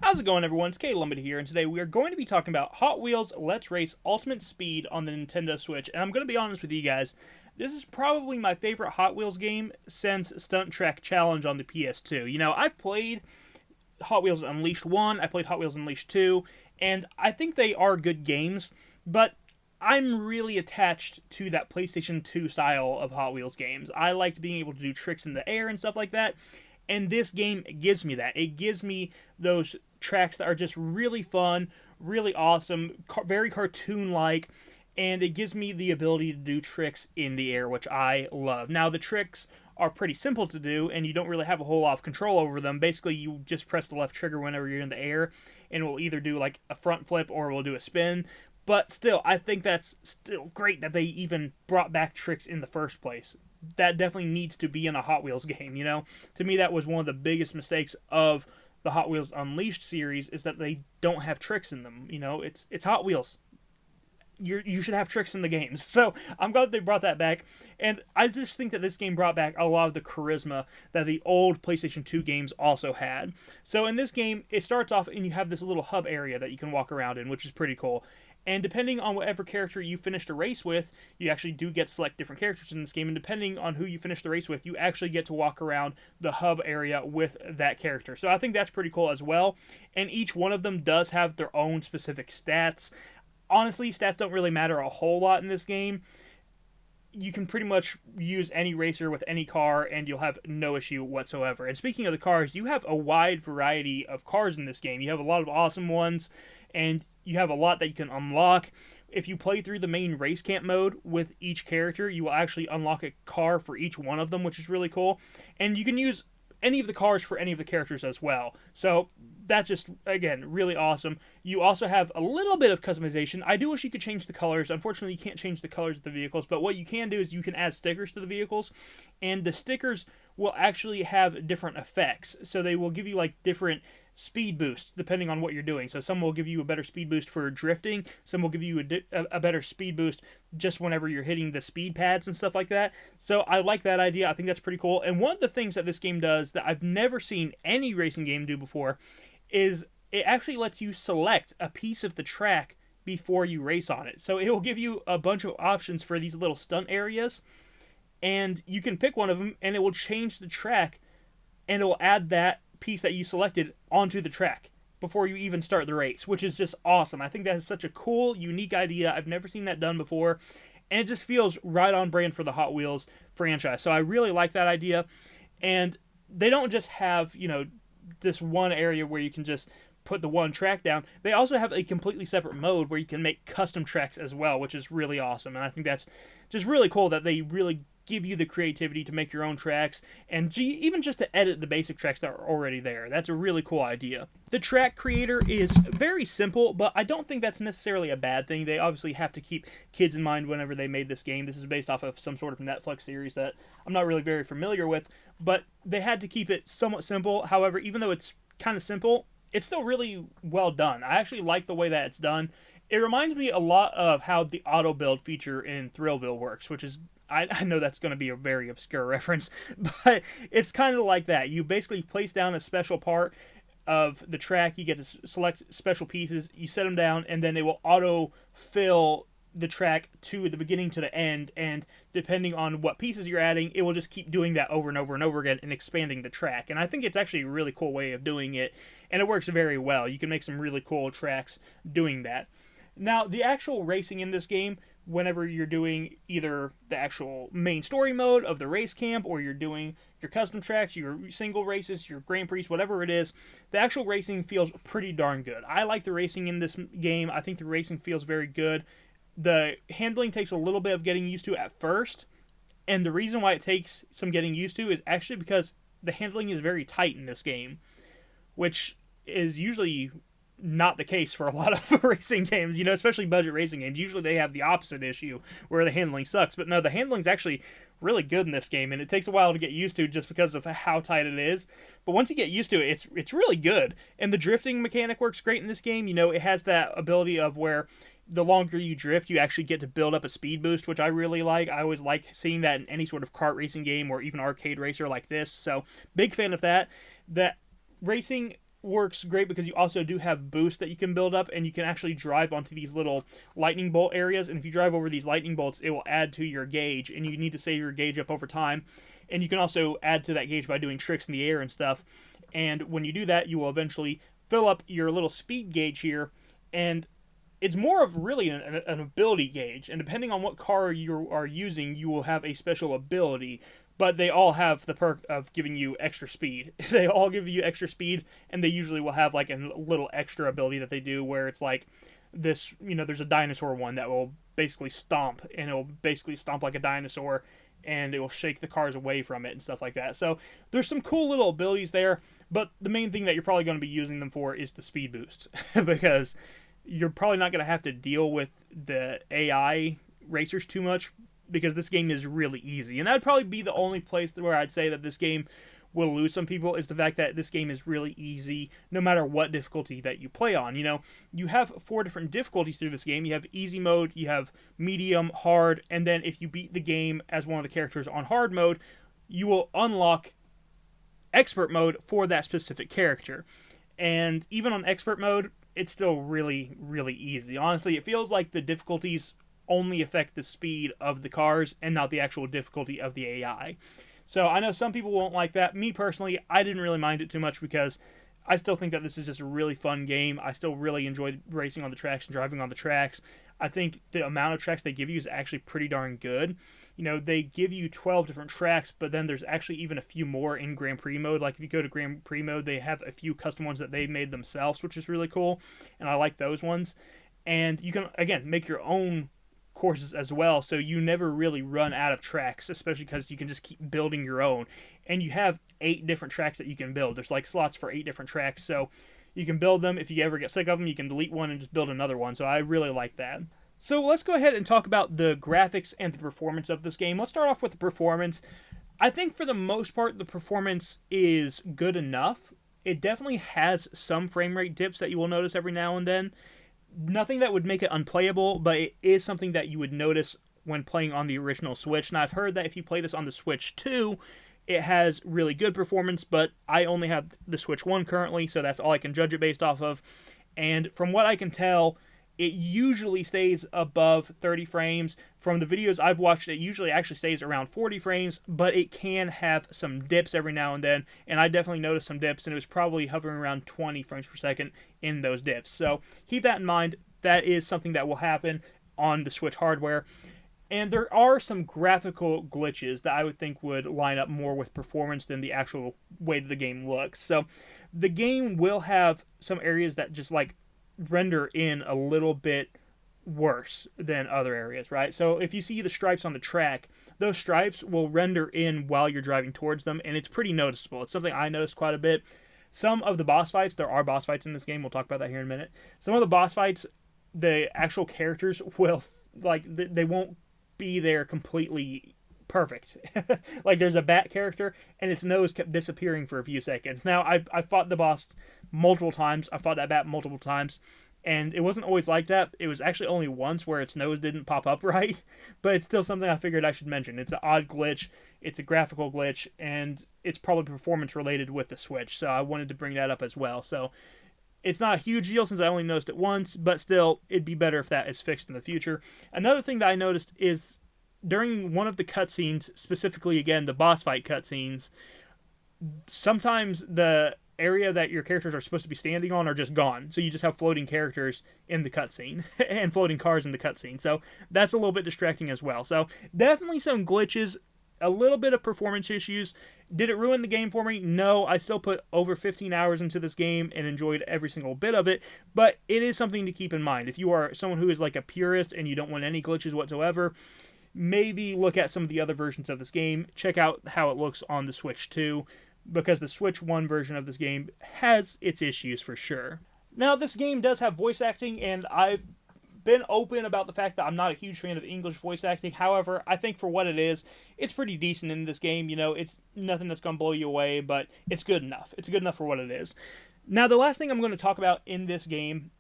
How's it going, everyone? It's K-Lumid here, and today we are going to be talking about Hot Wheels Let's Race Ultimate Speed on the Nintendo Switch. And I'm going to be honest with you guys, this is probably my favorite Hot Wheels game since Stunt Track Challenge on the PS2. You know, I've played Hot Wheels Unleashed 1, I played Hot Wheels Unleashed 2, and I think they are good games, but I'm really attached to that PlayStation 2 style of Hot Wheels games. I liked being able to do tricks in the air and stuff like that, and this game gives me that. It gives me those tracks that are just really fun, really awesome, very cartoon-like, and it gives me the ability to do tricks in the air, which I love. Now, the tricks are pretty simple to do, and you don't really have a whole lot of control over them. Basically, you just press the left trigger whenever you're in the air, and it will either do like a front flip or it will do a spin. But still, I think that's still great that they even brought back tricks in the first place. That definitely needs to be in a Hot Wheels game, you know? To me, that was one of the biggest mistakes of the Hot Wheels Unleashed series, is that they don't have tricks in them. You know, it's Hot Wheels. You should have tricks in the games. So I'm glad they brought that back. And I just think that this game brought back a lot of the charisma that the old PlayStation 2 games also had. So in this game, it starts off and you have this little hub area that you can walk around in, which is pretty cool. And depending on whatever character you finish the race with, you actually do get to select different characters in this game. And depending on who you finish the race with, you actually get to walk around the hub area with that character. So I think that's pretty cool as well. And each one of them does have their own specific stats. Honestly, stats don't really matter a whole lot in this game. You can pretty much use any racer with any car and you'll have no issue whatsoever. And speaking of the cars, you have a wide variety of cars in this game. You have a lot of awesome ones, and you have a lot that you can unlock. If you play through the main race camp mode with each character, you will actually unlock a car for each one of them, which is really cool. And you can use any of the cars for any of the characters as well. So that's just, again, really awesome. You also have a little bit of customization. I do wish you could change the colors. Unfortunately, you can't change the colors of the vehicles, but what you can do is you can add stickers to the vehicles, and the stickers will actually have different effects. So they will give you like different speed boosts depending on what you're doing. So some will give you a better speed boost for drifting, some will give you a better speed boost just whenever you're hitting the speed pads and stuff like that. So I like that idea. I think that's pretty cool. And one of the things that this game does that I've never seen any racing game do before is it actually lets you select a piece of the track before you race on it. So it will give you a bunch of options for these little stunt areas, and you can pick one of them and it will change the track, and it will add that piece that you selected onto the track before you even start the race, which is just awesome. I think that is such a cool, unique idea. I've never seen that done before, and it just feels right on brand for the Hot Wheels franchise. So I really like that idea. And they don't just have, you know, this one area where you can just put the one track down. They also have a completely separate mode where you can make custom tracks as well, which is really awesome. And I think that's just really cool that they really give you the creativity to make your own tracks, and even just to edit the basic tracks that are already there. That's a really cool idea. The track creator is very simple, but I don't think that's necessarily a bad thing. They obviously have to keep kids in mind whenever they made this game. This is based off of some sort of Netflix series that I'm not really very familiar with, but they had to keep it somewhat simple. However, even though it's kind of simple, it's still really well done. I actually like the way that it's done. It reminds me a lot of how the auto build feature in Thrillville works, which is, I know that's going to be a very obscure reference, but it's kind of like that. You basically place down a special part of the track, you get to select special pieces, you set them down, and then it will auto-fill the track to the beginning to the end, and depending on what pieces you're adding, it will just keep doing that over and over and over again and expanding the track. And I think it's actually a really cool way of doing it, and it works very well. You can make some really cool tracks doing that. Now, the actual racing in this game, whenever you're doing either the actual main story mode of the race camp, or you're doing your custom tracks, your single races, your Grand Prix, whatever it is, the actual racing feels pretty darn good. I like the racing in this game. I think the racing feels very good. The handling takes a little bit of getting used to at first, and the reason why it takes some getting used to is actually because the handling is very tight in this game, which is usually not the case for a lot of racing games, you know, especially budget racing games. Usually they have the opposite issue where the handling sucks, but no, the handling's actually really good in this game, and it takes a while to get used to just because of how tight it is. But once you get used to it, it's really good. And the drifting mechanic works great in this game. You know, it has that ability of where the longer you drift, you actually get to build up a speed boost, which I really like. I always like seeing that in any sort of kart racing game or even arcade racer like this. So, big fan of that. That racing works great because you also do have boost that you can build up, and you can actually drive onto these little lightning bolt areas, and if you drive over these lightning bolts, it will add to your gauge, and you need to save your gauge up over time. And you can also add to that gauge by doing tricks in the air and stuff, and when you do that, you will eventually fill up your little speed gauge here, and it's more of really an ability gauge, and depending on what car you are using, you will have a special ability. But they all have the perk of giving you extra speed. They all give you extra speed, and they usually will have like a little extra ability that they do where it's like this, there's a dinosaur one that will basically stomp, and it will basically stomp like a dinosaur, and it will shake the cars away from it and stuff like that. So there's some cool little abilities there, but the main thing that you're probably going to be using them for is the speed boost because you're probably not going to have to deal with the AI racers too much because this game is really easy. And that'd probably be the only place where I'd say that this game will lose some people is the fact that this game is really easy no matter what difficulty that you play on. You have 4 different difficulties through this game. You have easy mode, you have medium, hard, and then if you beat the game as one of the characters on hard mode, you will unlock expert mode for that specific character. And even on expert mode, it's still really, really easy. Honestly, it feels like the difficulties only affect the speed of the cars and not the actual difficulty of the AI. So I know some people won't like that. Me personally, I didn't really mind it too much because I still think that this is just a really fun game. I still really enjoy racing on the tracks and driving on the tracks. I think the amount of tracks they give you is actually pretty darn good. They give you 12 different tracks, but then there's actually even a few more in Grand Prix mode. Like if you go to Grand Prix mode, they have a few custom ones that they made themselves, which is really cool, and I like those ones. And you can, again, make your own courses as well, so you never really run out of tracks, especially because you can just keep building your own. And you have 8 different tracks that you can build. There's like slots for 8 different tracks, so you can build them. If you ever get sick of them, you can delete one and just build another one. So I really like that. So let's go ahead and talk about the graphics and the performance of this game. Let's start off with the performance. I think for the most part, the performance is good enough. It definitely has some frame rate dips that you will notice every now and then. Nothing that would make it unplayable, but it is something that you would notice when playing on the original Switch. And I've heard that if you play this on the Switch 2, it has really good performance, but I only have the Switch 1 currently, so that's all I can judge it based off of. And from what I can tell, it usually stays above 30 frames. From the videos I've watched, it usually actually stays around 40 frames, but it can have some dips every now and then, and I definitely noticed some dips, and it was probably hovering around 20 frames per second in those dips. So keep that in mind. That is something that will happen on the Switch hardware. And there are some graphical glitches that I would think would line up more with performance than the actual way that the game looks. So the game will have some areas that just like render in a little bit worse than other areas, right? So if you see the stripes on the track, those stripes will render in while you're driving towards them, and it's pretty noticeable. It's something I noticed quite a bit. Some of the boss fights, there are boss fights in this game, we'll talk about that here in a minute. Some of the boss fights, the actual characters will, they won't be there completely perfect. Like there's a bat character and its nose kept disappearing for a few seconds. Now I fought the boss multiple times. I fought that bat multiple times, and it wasn't always like that. It was actually only once where its nose didn't pop up right, but it's still something I figured I should mention. It's an odd glitch, it's a graphical glitch, and it's probably performance related with the Switch, so I wanted to bring that up as well. So it's not a huge deal since I only noticed it once, but still, it'd be better if that is fixed in the future. Another thing that I noticed is during one of the cutscenes, specifically, again, the boss fight cutscenes, sometimes the area that your characters are supposed to be standing on are just gone. So you just have floating characters in the cutscene and floating cars in the cutscene. So that's a little bit distracting as well. So definitely some glitches, a little bit of performance issues. Did it ruin the game for me? No, I still put over 15 hours into this game and enjoyed every single bit of it, but it is something to keep in mind. If you are someone who is like a purist and you don't want any glitches whatsoever, maybe look at some of the other versions of this game. Check out how it looks on the Switch 2, because the Switch 1 version of this game has its issues for sure. Now, this game does have voice acting, and I've been open about the fact that I'm not a huge fan of English voice acting. However, I think for what it is, it's pretty decent in this game. You know, it's nothing that's going to blow you away, but it's good enough. It's good enough for what it is. Now, the last thing I'm going to talk about in this game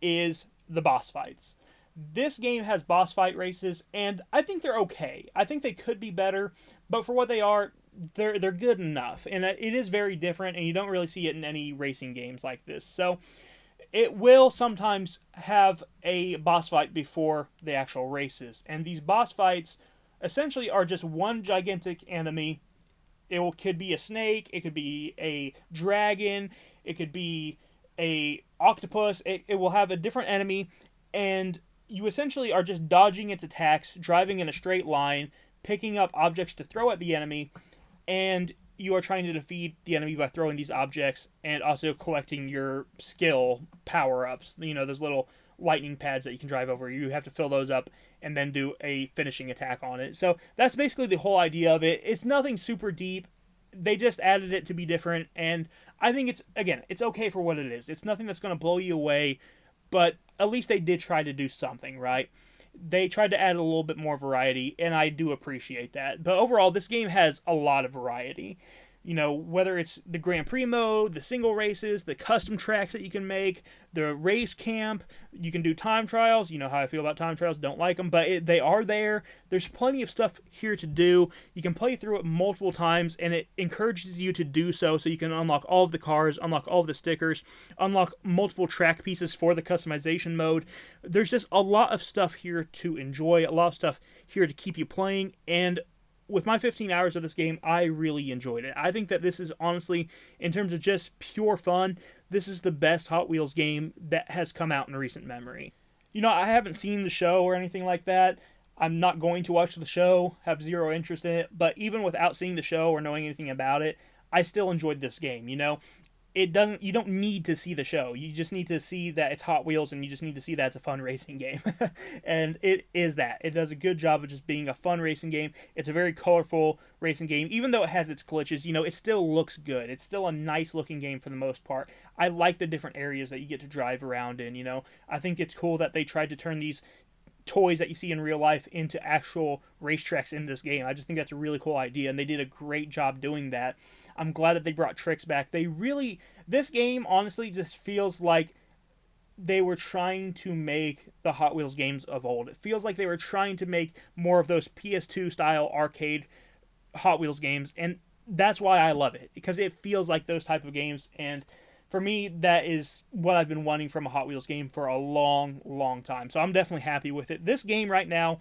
is the boss fights. This game has boss fight races, and I think they're okay. I think they could be better, but for what they are, they're good enough, and it is very different, and you don't really see it in any racing games like this. So it will sometimes have a boss fight before the actual races, and these boss fights essentially are just one gigantic enemy. Could be a snake, it could be a dragon, it could be a octopus. It will have a different enemy, and you essentially are just dodging its attacks, driving in a straight line, picking up objects to throw at the enemy, and you are trying to defeat the enemy by throwing these objects and also collecting your skill power-ups. You know, those little lightning pads that you can drive over. You have to fill those up and then do a finishing attack on it. So that's basically the whole idea of it. It's nothing super deep. They just added it to be different, and I think it's okay for what it is. It's nothing that's going to blow you away, but at least they did try to do something, right? They tried to add a little bit more variety, and I do appreciate that. But overall, this game has a lot of variety. You know, whether it's the Grand Prix mode, the single races, the custom tracks that you can make, the race camp, you can do time trials. You know how I feel about time trials, don't like them, but they are there. There's plenty of stuff here to do. You can play through it multiple times, and it encourages you to do so you can unlock all of the cars, unlock all of the stickers, unlock multiple track pieces for the customization mode. There's just a lot of stuff here to enjoy, a lot of stuff here to keep you playing, and with my 15 hours of this game, I really enjoyed it. I think that this is honestly, in terms of just pure fun, this is the best Hot Wheels game that has come out in recent memory. You know, I haven't seen the show or anything like that. I'm not going to watch the show, have zero interest in it, but even without seeing the show or knowing anything about it, I still enjoyed this game, you know? You don't need to see the show. You just need to see that it's Hot Wheels, and you just need to see that it's a fun racing game. And it is that. It does a good job of just being a fun racing game. It's a very colorful racing game. Even though it has its glitches, you know, it still looks good. It's still a nice looking game for the most part. I like the different areas that you get to drive around in, you know. I think it's cool that they tried to turn these toys that you see in real life into actual racetracks in this game. I just think that's a really cool idea, and they did a great job doing that. I'm glad that they brought tricks back. This game honestly just feels like they were trying to make the Hot Wheels games of old. It feels like they were trying to make more of those PS2 style arcade Hot Wheels games, and that's why I love it, because it feels like those type of games, and for me, that is what I've been wanting from a Hot Wheels game for a long, long time. So I'm definitely happy with it. This game right now,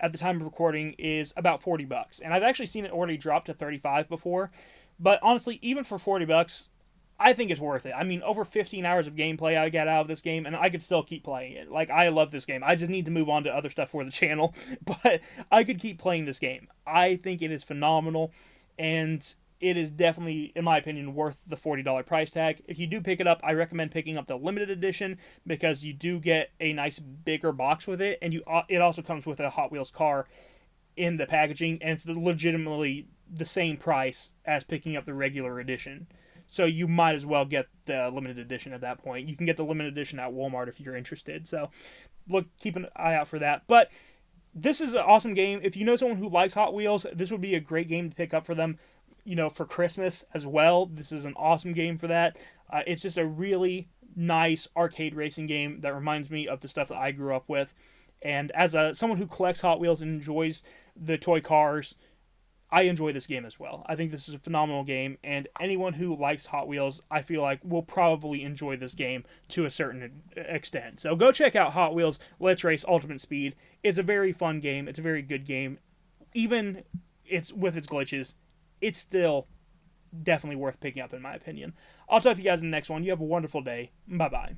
at the time of recording, is about $40, and I've actually seen it already drop to $35 before. But honestly, even for $40, I think it's worth it. I mean, over 15 hours of gameplay I got out of this game, and I could still keep playing it. Like, I love this game. I just need to move on to other stuff for the channel, but I could keep playing this game. I think it is phenomenal, and it is definitely, in my opinion, worth the $40 price tag. If you do pick it up, I recommend picking up the limited edition, because you do get a nice bigger box with it, and it also comes with a Hot Wheels car in the packaging, and it's legitimately the same price as picking up the regular edition. So you might as well get the limited edition at that point. You can get the limited edition at Walmart if you're interested. So keep an eye out for that. But this is an awesome game. If you know someone who likes Hot Wheels, this would be a great game to pick up for them, you know, for Christmas as well. This is an awesome game for that. It's just a really nice arcade racing game that reminds me of the stuff that I grew up with. And as someone who collects Hot Wheels and enjoys the toy cars, I enjoy this game as well. I think this is a phenomenal game, and anyone who likes Hot Wheels, I feel like, will probably enjoy this game to a certain extent. So go check out Hot Wheels Let's Race Ultimate Speed. It's a very fun game. It's a very good game. Even with its glitches, it's still definitely worth picking up, in my opinion. I'll talk to you guys in the next one. You have a wonderful day. Bye-bye.